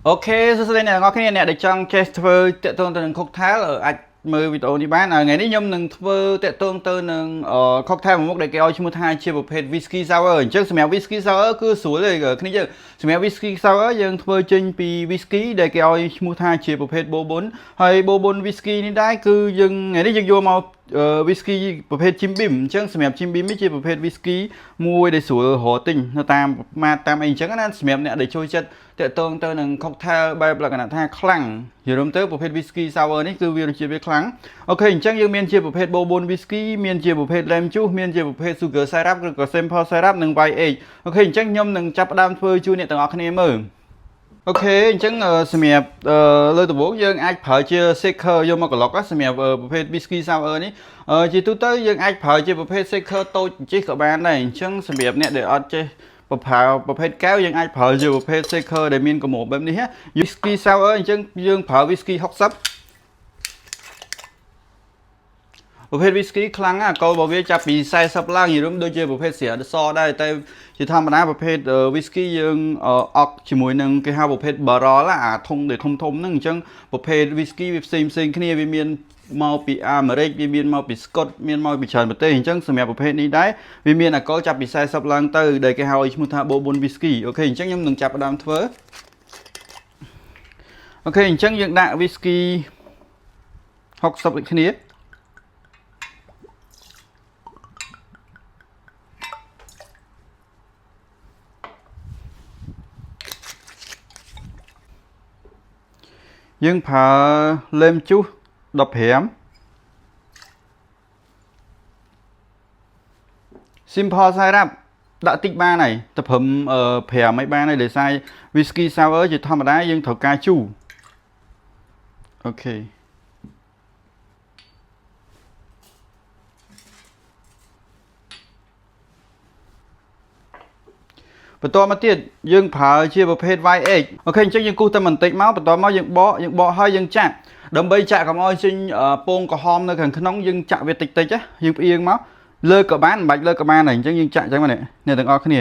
Ok, số đây này ngó cái này để trong Casper tệ tương từ cocktail ở ạch mười video đi bán ở ngàyนี้ខ្ញុំនឹងធ្វើតេតងទៅនឹង cocktail មួយមុខដែលគេឲ្យឈ្មោះថាជាប្រភេទ whisky sour អញ្ចឹងសម្រាប់ whisky sour គឺស្រួលទេគ្នាយើងសម្រាប់ whisky sour យើងធ្វើចេញពី whisky ដែលគេឲ្យឈ្មោះថាជាប្រភេទ bourbon ហើយ bourbon whisky នេះដែរគឺយើងថ្ងៃនេះយើងយកមកwhisky ប្រភេទ Jim Beam អញ្ចឹងសម្រាប់ Jim Beam នេះជាប្រភេទ whisky មួយដែលស្រួលរកទិញនៅតាមអីអញ្ចឹងណាសម្រាប់អ្នកដែលចូលចិត្តតេតងទៅនឹង cocktail បែបលក្ខណៈថាខ្លាំងនិយាយរួមទៅប្រភេទ whisky sour នេះគឺវារសជាតិវាខ្លាំងអូខេអញ្ចឹងយើងមានជាប្រភេទ bourbon whisky មានជាប្រភេទ lime juice មានជាប្រភេទ sugar syrup ឬក៏ simple syrup និង white age អូខេអញ្ចឹងខ្ញុំនឹងចាប់ផ្ដើមធ្វើជូនអ្នកទាំងអស់គ្នាមើលអូខេអញ្ចឹងសម្រាប់លើដំបូងយើងអាចប្រើជា shaker យកមកក្លុកសម្រាប់ប្រភេទ whisky sour នេះជាទូទៅយើងអាចប្រើជាប្រភេទ shaker តូចជិះក៏បានដែរអញ្ចឹងសម្រាប់អ្នកដែលអត់ចេះប្រភេទកែវយើងអាចប្រើជាប្រភេទ shaker ដែលមានកម្រិតបែបនេះ whisky sour អញ្ចឹងយើងប្រើ whisky 60ប្រភេទ whisky ខ្លាំងណាស់អាល់កុលរបស់វាចាប់ពី40ឡើងនិយាយរួមដូចជាប្រភេទស្រាដសដែរតែជាធម្មតាប្រភេទ whisky យើងអុកជាមួយនឹងគេហៅប្រភេទ barrel អាធុងដែលធំហ្នឹងអញ្ចឹងប្រភេទ whisky វាផ្សេងគ្នាវាមានមកពីអាមេរិកវាមានមកពីស្កុតមានមកពីច្រើនប្រទេសអញ្ចឹងសម្រាប់ប្រភេទនេះដែរវាមានអាល់កុលចាប់ពី40ឡើងទៅដែលគេហៅឈ្មោះថា bourbon whisky អូខេអញ្ចឹងខ្ញុំនឹងចាប់ផ្ដើមធ្វើអូខេអញ្ចឹងយើងដាក់ whisky 60ដូចគ្នាយើងប្រើ lime juice 15 simple syrup ដាក់តិចបានហើយតែព្រម5មិនបានហើយដោយសារ whisky sour ជាធម្មតាយើងត្រូវការជូរអូខេបន្តមកទៀតយើងប្រើជាប្រភេទ white egg អូខេអញ្ចឹងយើងគូសតែបន្តិចមកបន្តមកយើងបកហើយយើងចាក់ដើម្បីចាក់កុំឲ្យចេញពងក្រហមនៅខាងក្នុងយើងចាក់វាតិចយើងផ្អៀងមកលើក៏បានមិនបាច់លើក៏បានហើយអញ្ចឹងយើងចាក់អញ្ចឹងមកអ្នកទាំងអស់គ្នា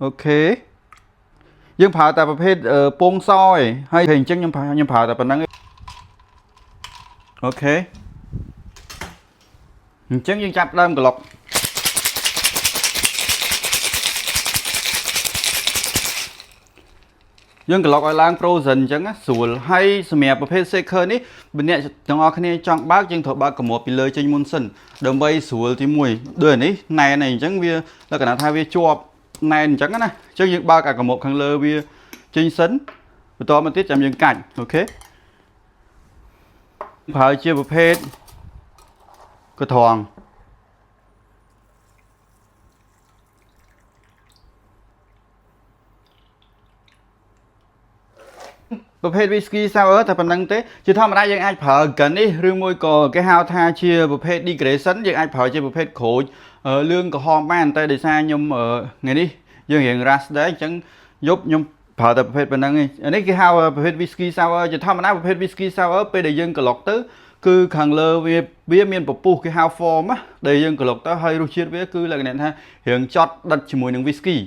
អូខេយើងប្រើតែប្រភេទពងសឯងហើយអញ្ចឹងខ្ញុំប្រើតែប៉ុណ្្នឹងអូខេអញ្ចឹងយើងចាប់ដើមក្លុកយើងក្លុកឲ្យឡើង frozen អញ្ចឹងស្រួលហើយសម្រាប់ប្រភេទ shaker នេះបើអ្នកទាំងអស់គ្នាចង់បើកយើងត្រូវបើកកម្របពីលើចេញមុនសិនដើម្បីស្រួលទី1ដូចនេះណែនអញ្ចឹងវាលក្ខណៈថាវាជាប់ណែនអញ្ចឹងណាអញ្ចឹងយើងបើកអាកម្របខាងលើវាចេញសិនបន្តមកទៀតចាំយើងកាច់អូខេប្រើជាប្រភេទកត្រងប្រភេទ whisky sour តែប៉ុណ្្នឹងទេជាធម្មតាយើងអាចប្រើ gun នេះឬមួយក៏គេហៅថាជាប្រភេទ degradation យើងអាចប្រើជាប្រភេទក្រូចលឿងក្រហមបានតែដោយសារខ្ញុំថ្ងៃនេះយើងរៀង rush ដែរអញ្ចឹងខ្ញុំប្រើតែប្រភេទប៉ុណ្្នឹងឯងអានេះគេហៅប្រភេទ whisky sour ជាធម្មតាប្រភេទ whisky sour ពេលដែលយើងក្លុកទៅគឺខាងលើវាមានពពុះគេហៅ foam ដែលយើងក្លុកទៅហើយរសជាតិវាគឺលក្ខណៈថារៀងចត់ដិតជាមួយនឹង whisky